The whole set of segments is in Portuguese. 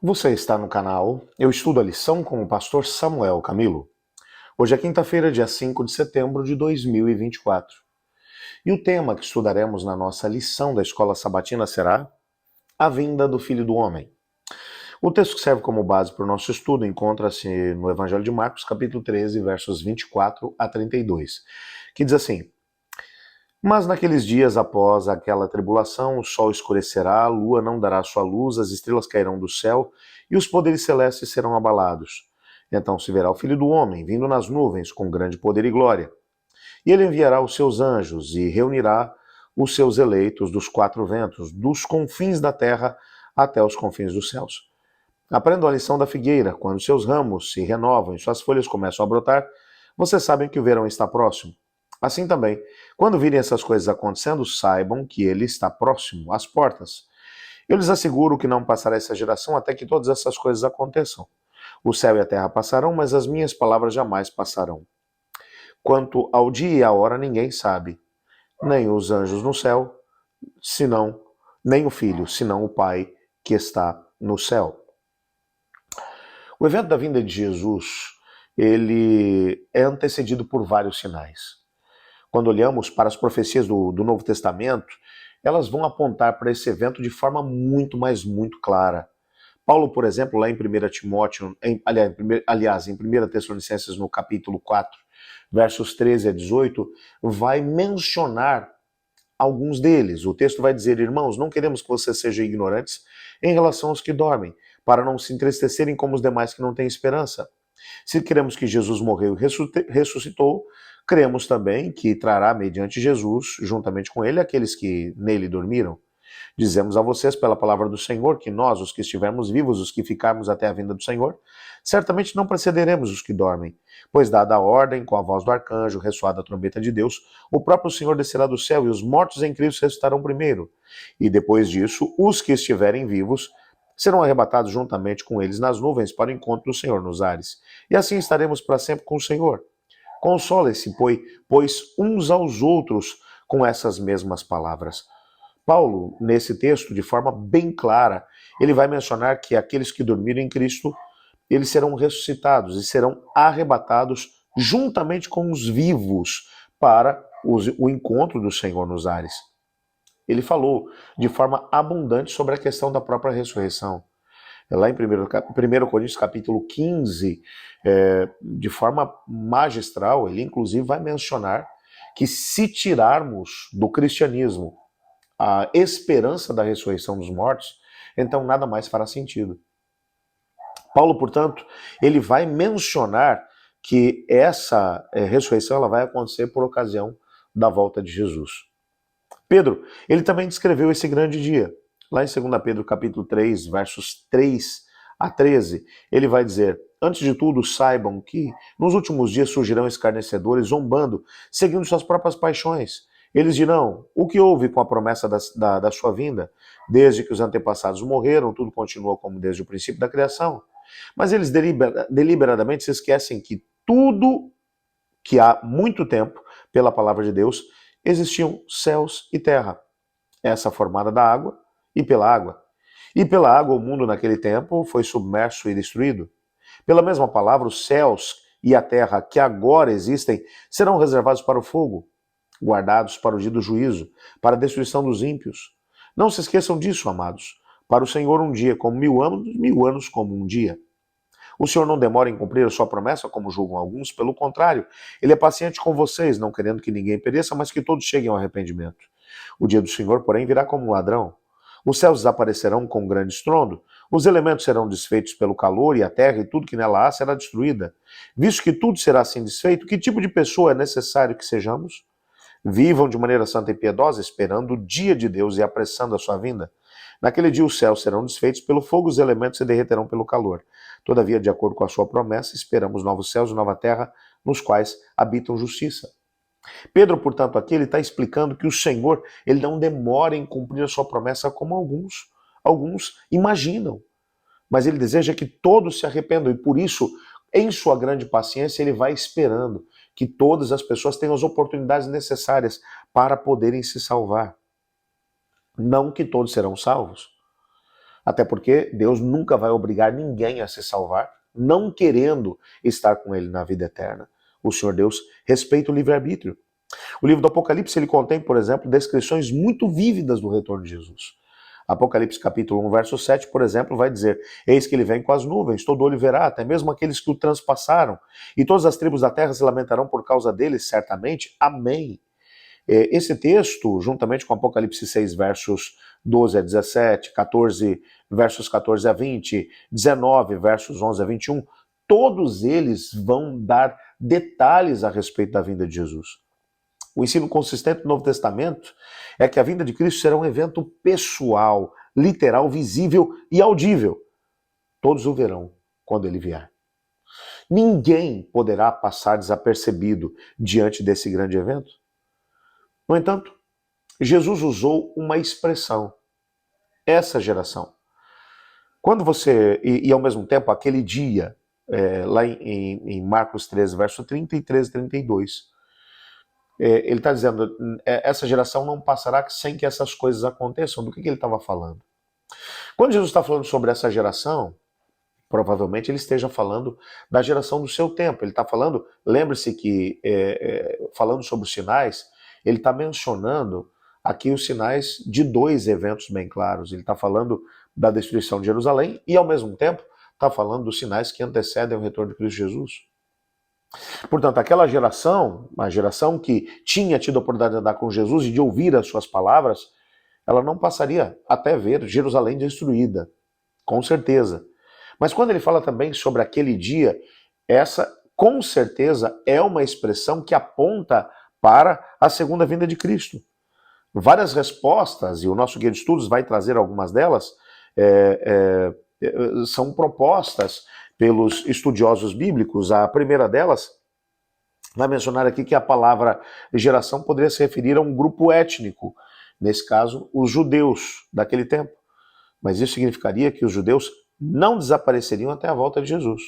Você está no canal Eu Estudo a Lição com o pastor Samuel Camilo. Hoje é quinta-feira, dia 5 de setembro de 2024. E o tema que estudaremos na nossa lição da Escola Sabatina será a vinda do Filho do Homem. O texto que serve como base para o nosso estudo encontra-se no Evangelho de Marcos, capítulo 13, versos 24 a 32, que diz assim: Mas naqueles dias após aquela tribulação, o sol escurecerá, a lua não dará sua luz, as estrelas cairão do céu e os poderes celestes serão abalados. Então se verá o Filho do Homem vindo nas nuvens com grande poder e glória. E ele enviará os seus anjos e reunirá os seus eleitos dos quatro ventos, dos confins da terra até os confins dos céus. Aprendam a lição da figueira: quando seus ramos se renovam e suas folhas começam a brotar, vocês sabem que o verão está próximo. Assim também, quando virem essas coisas acontecendo, saibam que ele está próximo, às portas. Eu lhes asseguro que não passará essa geração até que todas essas coisas aconteçam. O céu e a terra passarão, mas as minhas palavras jamais passarão. Quanto ao dia e à hora, ninguém sabe, nem os anjos no céu, senão, nem o Filho, senão o Pai que está no céu. O evento da vinda de Jesus, ele é antecedido por vários sinais. Quando olhamos para as profecias do Novo Testamento, elas vão apontar para esse evento de forma muito, mas muito clara. Paulo, por exemplo, lá em 1 Timóteo, aliás, em 1 Tessalonicenses, no capítulo 4, versos 13 a 18, vai mencionar alguns deles. O texto vai dizer: irmãos, não queremos que vocês sejam ignorantes em relação aos que dormem, para não se entristecerem como os demais que não têm esperança. Se cremos que Jesus morreu e ressuscitou, cremos também que trará, mediante Jesus, juntamente com ele, aqueles que nele dormiram. Dizemos a vocês, pela palavra do Senhor, que nós, os que estivermos vivos, os que ficarmos até a vinda do Senhor, certamente não precederemos os que dormem. Pois, dada a ordem, com a voz do arcanjo, ressoada a trombeta de Deus, o próprio Senhor descerá do céu e os mortos em Cristo ressuscitarão primeiro. E depois disso, os que estiverem vivos serão arrebatados juntamente com eles nas nuvens para o encontro do Senhor nos ares. E assim estaremos para sempre com o Senhor. Consolem-se, pois, uns aos outros com essas mesmas palavras. Paulo, nesse texto, de forma bem clara, ele vai mencionar que aqueles que dormiram em Cristo, eles serão ressuscitados e serão arrebatados juntamente com os vivos para o encontro do Senhor nos ares. Ele falou de forma abundante sobre a questão da própria ressurreição. Lá em 1 Coríntios capítulo 15, de forma magistral, ele inclusive vai mencionar que se tirarmos do cristianismo a esperança da ressurreição dos mortos, então nada mais fará sentido. Paulo, portanto, ele vai mencionar que essa ressurreição ela vai acontecer por ocasião da volta de Jesus. Pedro, ele também descreveu esse grande dia. Lá em 2 Pedro capítulo 3, versos 3 a 13, ele vai dizer: antes de tudo, saibam que nos últimos dias surgirão escarnecedores, zombando, seguindo suas próprias paixões. Eles dirão: o que houve com a promessa da sua vinda? Desde que os antepassados morreram, tudo continua como desde o princípio da criação. Mas eles deliberadamente se esquecem que tudo que há muito tempo, pela palavra de Deus, existiam céus e terra, essa formada da água e pela água. E pela água o mundo naquele tempo foi submerso e destruído. Pela mesma palavra, os céus e a terra que agora existem serão reservados para o fogo, guardados para o dia do juízo, para a destruição dos ímpios. Não se esqueçam disso, amados. Para o Senhor um dia como 1000 anos, 1000 anos como um dia. O Senhor não demora em cumprir a sua promessa, como julgam alguns, pelo contrário, ele é paciente com vocês, não querendo que ninguém pereça, mas que todos cheguem ao arrependimento. O dia do Senhor, porém, virá como um ladrão. Os céus desaparecerão com um grande estrondo, os elementos serão desfeitos pelo calor e a terra e tudo que nela há será destruída. Visto que tudo será assim desfeito, que tipo de pessoa é necessário que sejamos? Vivam de maneira santa e piedosa, esperando o dia de Deus e apressando a sua vinda. Naquele dia os céus serão desfeitos pelo fogo, os elementos se derreterão pelo calor. Todavia, de acordo com a sua promessa, esperamos novos céus e nova terra, nos quais habitam justiça. Pedro, portanto, aqui ele está explicando que o Senhor ele não demora em cumprir a sua promessa como alguns imaginam. Mas ele deseja que todos se arrependam e por isso, em sua grande paciência, ele vai esperando que todas as pessoas tenham as oportunidades necessárias para poderem se salvar. Não que todos serão salvos. Até porque Deus nunca vai obrigar ninguém a se salvar, não querendo estar com ele na vida eterna. O Senhor Deus respeita o livre-arbítrio. O livro do Apocalipse, ele contém, por exemplo, descrições muito vívidas do retorno de Jesus. Apocalipse capítulo 1, verso 7, por exemplo, vai dizer: eis que ele vem com as nuvens, todo olho verá, até mesmo aqueles que o transpassaram, e todas as tribos da terra se lamentarão por causa dele, certamente. Amém. Esse texto, juntamente com Apocalipse 6, versos 12 a 17, 14, versos 14 a 20, 19, versos 11 a 21, todos eles vão dar detalhes a respeito da vinda de Jesus. O ensino consistente do Novo Testamento é que a vinda de Cristo será um evento pessoal, literal, visível e audível. Todos o verão quando ele vier. Ninguém poderá passar desapercebido diante desse grande evento. No entanto, Jesus usou uma expressão, essa geração. Quando você, e ao mesmo tempo, aquele dia, lá em Marcos 13, verso 33 e 32, ele está dizendo, essa geração não passará sem que essas coisas aconteçam. Do que ele estava falando? Quando Jesus está falando sobre essa geração, provavelmente ele esteja falando da geração do seu tempo. Ele está falando, lembre-se que, falando sobre os sinais, ele está mencionando aqui os sinais de dois eventos bem claros. Ele está falando da destruição de Jerusalém e, ao mesmo tempo, está falando dos sinais que antecedem o retorno de Cristo Jesus. Portanto, aquela geração, a geração que tinha tido a oportunidade de andar com Jesus e de ouvir as suas palavras, ela não passaria até ver Jerusalém destruída, com certeza. Mas quando ele fala também sobre aquele dia, essa com certeza é uma expressão que aponta para a segunda vinda de Cristo. Várias respostas, e o nosso guia de estudos vai trazer algumas delas, são propostas pelos estudiosos bíblicos. A primeira delas vai mencionar aqui que a palavra geração poderia se referir a um grupo étnico, nesse caso, os judeus daquele tempo. Mas isso significaria que os judeus não desapareceriam até a volta de Jesus.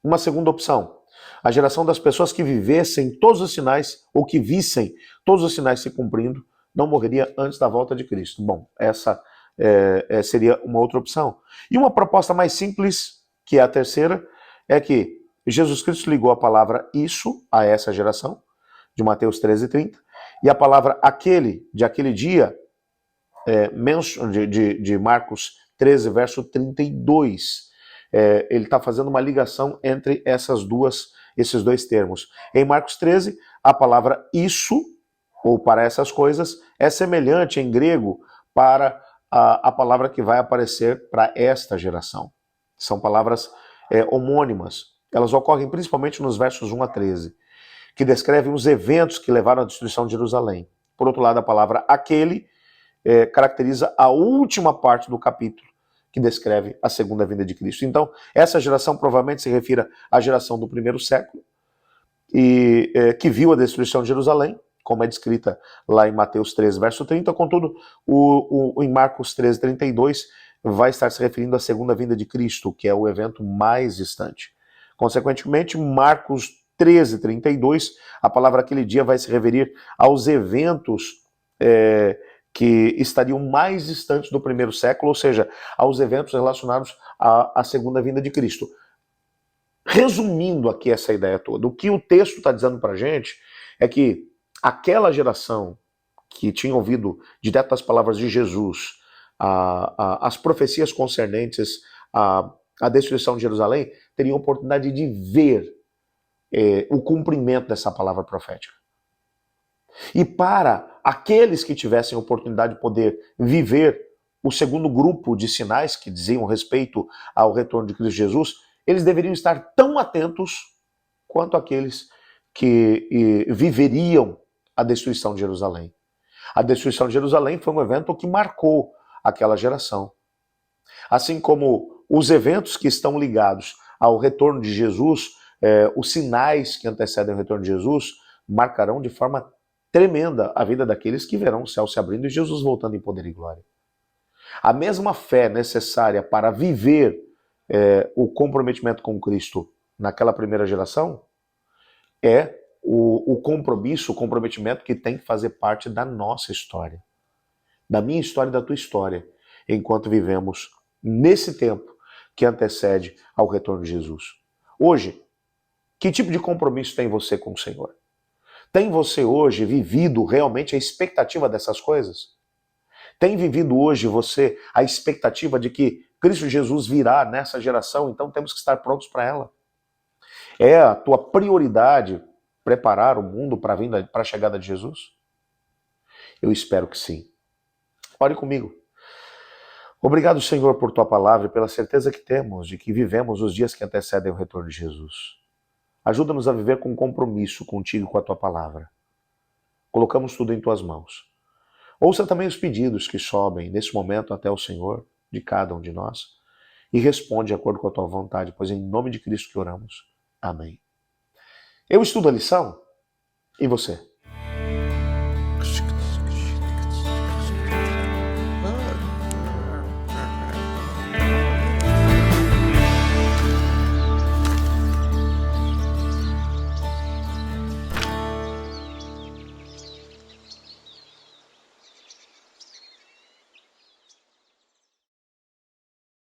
Uma segunda opção, a geração das pessoas que vivessem todos os sinais, ou que vissem todos os sinais se cumprindo, não morreria antes da volta de Cristo. Bom, essa seria uma outra opção. E uma proposta mais simples, que é a terceira, é que Jesus Cristo ligou a palavra isso a essa geração, de Mateus 13:30, e a palavra aquele, de aquele dia, de Marcos 13, verso 32. Ele está fazendo uma ligação entre esses dois termos. Em Marcos 13, a palavra isso, ou para essas coisas, é semelhante em grego para a palavra que vai aparecer para esta geração. São palavras homônimas. Elas ocorrem principalmente nos versos 1 a 13, que descrevem os eventos que levaram à destruição de Jerusalém. Por outro lado, a palavra aquele caracteriza a última parte do capítulo, que descreve a segunda vinda de Cristo. Então, essa geração provavelmente se refira à geração do primeiro século, e que viu a destruição de Jerusalém, como é descrita lá em Mateus 13, verso 30. Contudo, em Marcos 13, 32, vai estar se referindo à segunda vinda de Cristo, que é o evento mais distante. Consequentemente, Marcos 13, 32, a palavra aquele dia vai se referir aos eventos que estariam mais distantes do primeiro século, ou seja, aos eventos relacionados à segunda vinda de Cristo. Resumindo aqui essa ideia toda, o que o texto está dizendo para a gente é que aquela geração que tinha ouvido direto das palavras de Jesus, as profecias concernentes à destruição de Jerusalém, teriam a oportunidade de ver o cumprimento dessa palavra profética. E para aqueles que tivessem a oportunidade de poder viver o segundo grupo de sinais que diziam respeito ao retorno de Cristo Jesus, eles deveriam estar tão atentos quanto aqueles que viveriam a destruição de Jerusalém. A destruição de Jerusalém foi um evento que marcou aquela geração. Assim como os eventos que estão ligados ao retorno de Jesus, os sinais que antecedem o retorno de Jesus, marcarão de forma tremenda a vida daqueles que verão o céu se abrindo e Jesus voltando em poder e glória. A mesma fé necessária para viver o comprometimento com Cristo naquela primeira geração é o compromisso, o comprometimento que tem que fazer parte da nossa história. Da minha história e da tua história. enquanto vivemos nesse tempo que antecede ao retorno de Jesus. Hoje, que tipo de compromisso tem você com o Senhor? Tem você hoje vivido realmente a expectativa dessas coisas? Tem vivido hoje você a expectativa de que Cristo Jesus virá nessa geração, então temos que estar prontos para ela? É a tua prioridade preparar o mundo para a chegada de Jesus? Eu espero que sim. Ore comigo. Obrigado, Senhor, por tua palavra e pela certeza que temos de que vivemos os dias que antecedem o retorno de Jesus. Ajuda-nos a viver com compromisso contigo e com a tua palavra. Colocamos tudo em tuas mãos. Ouça também os pedidos que sobem nesse momento até o Senhor, de cada um de nós, e responde de acordo com a tua vontade, pois em nome de Cristo que oramos. Amém. Eu estudo a lição? E você?